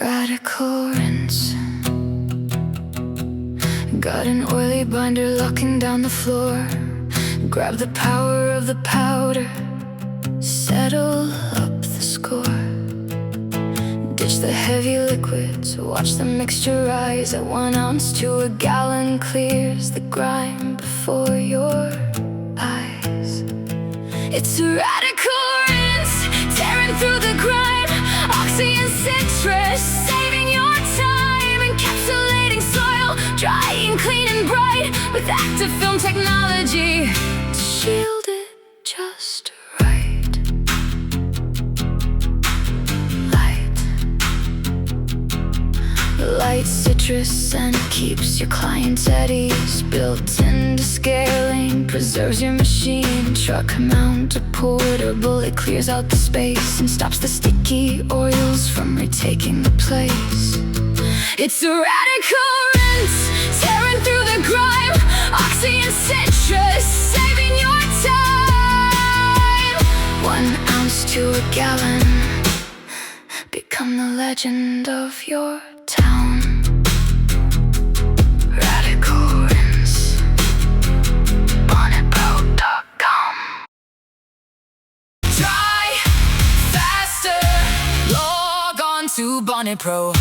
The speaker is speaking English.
Radical rinse. Got an oily binder locking down the floor. Grab the power of the powder, settle up the score. Ditch the heavy liquids, watch the mixture rise. At 1 ounce to a gallon, clears the grime before your eyes. It's a radical rinse, tearing through the grime. Oxy and citrus, saving your time. Encapsulating soil, dry and clean and bright, with active film technology to shield it just right. Light citrus scent keeps your clients at ease. Built-in to scaling, preserves your machine. Truck mount or portable, it clears out the space and stops the sticky oils from retaking the place. It's a radical rinse, tearing through the grime. Oxy and citrus, saving your time. 1 ounce to a gallon, become the legend of your town. Radical rinse. BonnetPro.com. Try faster. Log on to BonnetPro.com.